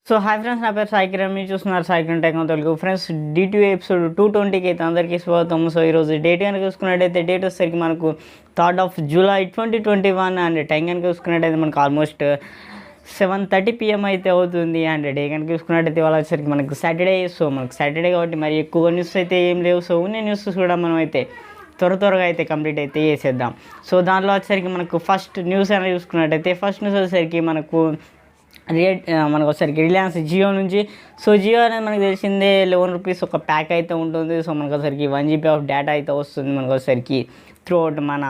So hi friends, నా పేరు సాయికిరణ్. మీరు చూస్తున్నారు సాయికిరంటెక్టెలుగు. ఫ్రెండ్స్, D2 ఎపిసోడ్ 220కి అయితే అందరికీ స్వాగతం. సో ఈరోజు డేట్ కనుక చూసుకున్నట్టయితే డేట్ వచ్చేసరికి మనకు 3rd of July 2021 and time కనుక చూసుకున్నట్టయితే మనకు ఆల్మోస్ట్ 7:30 PM అయితే అవుతుంది. అండ్ డే కనుక చూసుకున్నట్టయితే వాళ్ళ వచ్చేసరికి మనకు సాటర్డే. సో మనకు సాటర్డే కాబట్టి మరి ఎక్కువ న్యూస్ అయితే ఏం లేవు. సో ఉన్న న్యూస్ కూడా మనం అయితే త్వరగా అయితే కంప్లీట్ అయితే చేసేద్దాం. సో దాంట్లో వచ్చేసరికి మనకు ఫస్ట్ న్యూస్ అనేది చూసుకున్నట్టయితే ఫస్ట్ న్యూస్ వచ్చేసరికి మనకు వచ్చేసరికి రిలయన్స్ జియో నుంచి. సో జియో అనేది మనకు తెలిసిందే, ₹11 ఒక ప్యాక్ అయితే ఉంటుంది. సో మనకు వచ్చేసరికి 1 GB ఆఫ్ డేటా అయితే వస్తుంది. మనకు వచ్చేసరికి త్రూ అవుట్ మన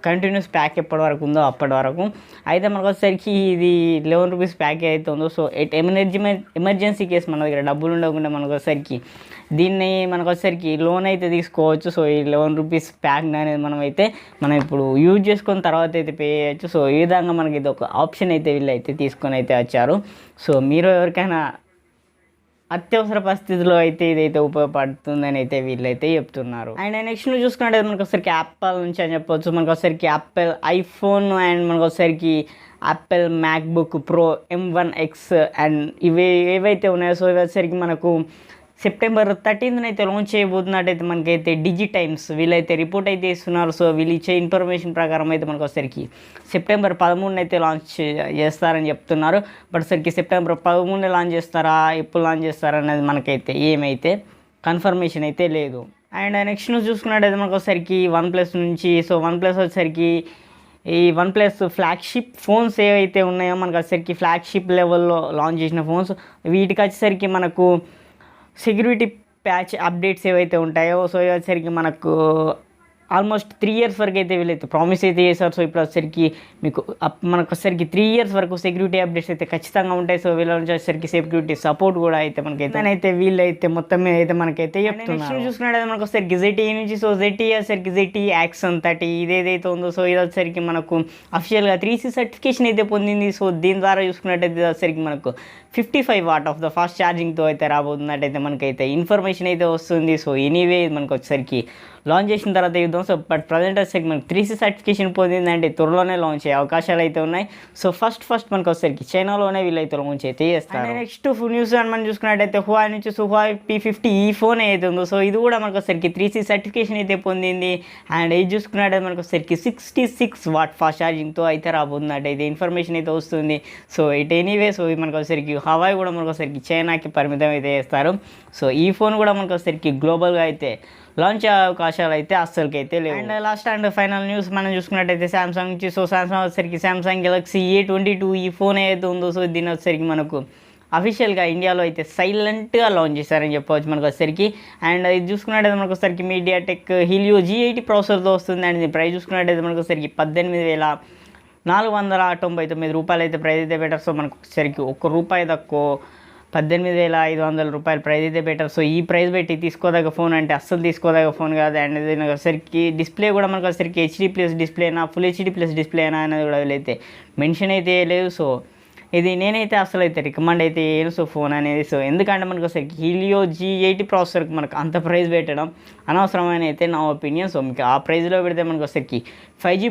కంటిన్యూస్ ప్యాక్ ఎప్పటి వరకు ఉందో అప్పటి వరకు అయితే మనకు వచ్చేసరికి ఇది ₹11 ప్యాక్ అయితే ఉందో. సో ఎమర్జెన్సీ కేసు మన దగ్గర డబ్బులు ఉండకుండా మనకు వచ్చేసరికి దీన్ని మనకు వచ్చేసరికి లోన్ అయితే తీసుకోవచ్చు. సో ఈ ₹11 ప్యాక్ అనేది మనం ఇప్పుడు యూజ్ చేసుకున్న తర్వాత అయితే పే చేయొచ్చు. సో ఈ విధంగా మనకి ఇది ఒక ఆప్షన్ అయితే వీళ్ళు అయితే తీసుకొని అయితే వచ్చారు. సో మీరు ఎవరికైనా అత్యవసర పరిస్థితుల్లో అయితే ఇదైతే ఉపయోగపడుతుందని అయితే వీళ్ళైతే చెప్తున్నారు. అండ్ నెక్స్ట్ చూసుకున్నట్టయితే మనకు ఒకసారికి యాపిల్ నుంచి అని చెప్పొచ్చు. మనకు ఒకసారికి యాపిల్ ఐఫోన్ అండ్ మనకు ఒకసారికి Apple MacBook pro M1X and ఏవైతే ఉన్నాయో సో ఇవి వచ్చేసరికి మనకు September 13th అయితే లాంచ్ చేయబోతున్నట్టయితే మనకైతే డిజిటైమ్స్ వీళ్ళైతే రిపోర్ట్ అయితే ఇస్తున్నారు. సో వీళ్ళు ఇచ్చే ఇన్ఫర్మేషన్ ప్రకారం అయితే మనకు వచ్చేసరికి September 13 అయితే లాంచ్ చేస్తారని చెప్తున్నారు. బట్ సరికి September 13 లాంచ్ చేస్తారా, ఎప్పుడు లాంచ్ చేస్తారా అనేది మనకైతే ఏమైతే కన్ఫర్మేషన్ అయితే లేదు. అండ్ నెక్స్ట్ న్యూస్ చూసుకున్నట్టయితే మనకు వచ్చేసరికి OnePlus నుంచి. సో OnePlus వచ్చేసరికి ఈ OnePlus ఫ్లాగ్షిప్ ఫోన్స్ ఏవైతే ఉన్నాయో మనకు వచ్చేసరికి ఫ్లాగ్షిప్ లెవెల్లో లాంచ్ చేసిన ఫోన్స్ వీటికి వచ్చేసరికి మనకు సెక్యూరిటీ ప్యాచ్ అప్డేట్స్ ఏవైతే ఉంటాయో సో వచ్చేసరికి మనకు ఆల్మోస్ట్ 3 years వరకు అయితే వీళ్ళైతే ప్రామిస్ అయితే చేశారు. సో ఇప్పుడు వచ్చేసరికి మనకు వచ్చేసరికి 3 years వరకు సెక్యూరిటీ అప్డేట్స్ అయితే ఖచ్చితంగా ఉంటాయి. సో వీళ్ళ నుంచి వచ్చేసరికి సెక్యూరిటీ సపోర్ట్ కూడా అయితే మనకైతే వీళ్ళైతే మొత్తం మీద అయితే మనకైతే చెప్తున్నారు. చూసుకున్నట్టయితే మనకు వచ్చేసరికి ZTE నుంచి. సో ZTE వచ్చేసరికి ZTE Axon 30 ఇదేదైతే ఉందో సో ఇది వచ్చేసరికి మనకు అఫిషియల్గా 3C సర్టిఫికేషన్ అయితే పొందింది. సో దీని ద్వారా చూసుకున్నట్టయితే వచ్చేసరికి మనకు 55 వాట్ ఆఫ్ ద ఫాస్ట్ ఛార్జింగ్తో అయితే రాబోతున్నట్టయితే మనకైతే ఇన్ఫర్మేషన్ అయితే వస్తుంది. సో ఎనీవే మనకు వచ్చేసరికి లాంచ్ చేసిన తర్వాత చూద్దాం. సో బట్ ప్రజెంట్ వచ్చేసరికి మనకు 3C సర్టిఫికేషన్ పొందిందంటే త్వరలోనే లాంచ్ అయ్యే అవకాశాలు అయితే ఉన్నాయి. సో ఫస్ట్ మనకు వచ్చేసరికి చైనాలోనే వీళ్ళైతే లాంచ్ అయితే చేస్తారు. నెక్స్ట్ న్యూస్ అని మనం చూసుకున్నట్టయితే హువాయి నుంచి హువాయి P50 ఈ ఫోన్ అయితే ఉందో సో ఇది కూడా మనకు వచ్చేసరికి 3C సర్టిఫికేషన్ అయితే పొందింది. అండ్ ఇది చూసుకున్నట్టయితే మనకు వచ్చేసరికి 66 వాట్ ఫాస్ట్ ఛార్జింగ్తో అయితే రాబోతున్నట్టయితే ఇన్ఫర్మేషన్ అయితే వస్తుంది. సో ఇట్ ఎనీవే సో మనకు వచ్చేసరికి హవాయి కూడా మనకు వచ్చేసరికి చైనాకి పరిమితం అయితే చేస్తారు. సో ఈ ఫోన్ కూడా మనకు వచ్చేసరికి గ్లోబల్గా అయితే లాంచ్ అయ్యే అవకాశాలు అయితే అస్సలకి అయితే లేవు. And last and final news మనం చూసుకున్నట్టయితే సామ్సంగ్ నుంచి. సో సామ్సంగ్ వచ్చేసరికి సామ్సంగ్ గెలాక్సీ A22 ఈ ఫోన్ ఏదైతే ఉందో సో దీని వచ్చేసరికి మనకు అఫీషియల్గా ఇండియాలో అయితే సైలెంట్గా లాంచ్ చేశారని చెప్పవచ్చు మనకు వచ్చేసరికి. అండ్ ఇది చూసుకున్నట్టయితే మనకు వచ్చేసరికి MediaTek Helio G80 ప్రాసెసర్తో వస్తుంది. అండ్ దీని ప్రైస్ చూసుకున్నట్టయితే మనకు వచ్చేసరికి ₹18,499 అయితే ప్రైస్ అయితే బెటర్. సో మనకు వచ్చేసరికి ₹1 తక్కువ ₹18,500 ప్రైస్ అయితే బెటర్. సో ఈ ప్రైస్ పెట్టి తీసుకోదగ్గ ఫోన్ అంటే అస్సలు తీసుకోదగ్గ ఫోన్ కాదు. అండ్ దీనికి వచ్చేసరికి డిస్ప్లే కూడా మనకు వచ్చేసరికి HD+ డిస్ప్లే అయినా ఫుల్ HD+ డిస్ప్లే అయినా అనేది కూడా వీళ్ళైతే మెన్షన్ అయితే లేదు. సో ఇది నేనైతే అసలు అయితే రికమెండ్ అయితే చేయను సో ఫోన్ అనేది. సో ఎందుకంటే మనకు వచ్చేసరికి Helio G80 ప్రాసెసర్కి మనకు అంత ప్రైస్ పెట్టడం అనవసరమైన అయితే నా ఒపీనియన్. సో మీకు ఆ ప్రైస్లో పెడితే మనకు వచ్చేసరికి 5G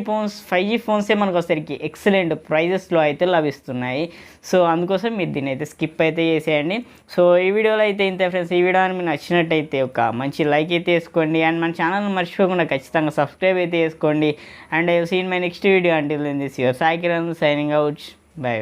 ఫోన్సే మనకు వచ్చేసరికి ఎక్సలెంట్ ప్రైజెస్లో అయితే లభిస్తున్నాయి. సో అందుకోసం మీరు దీన్ని అయితే స్కిప్ అయితే చేసేయండి. సో ఈ వీడియోలో అయితే ఇంతే ఫ్రెండ్స్. ఈ వీడియో మీకు నచ్చినట్టయితే ఒక మంచి లైక్ అయితే వేసుకోండి. అండ్ మన ఛానల్ని మర్చిపోకుండా ఖచ్చితంగా సబ్స్క్రైబ్ అయితే చేసుకోండి. And I will see in my next video. Until then this your Saikiran signing out. By.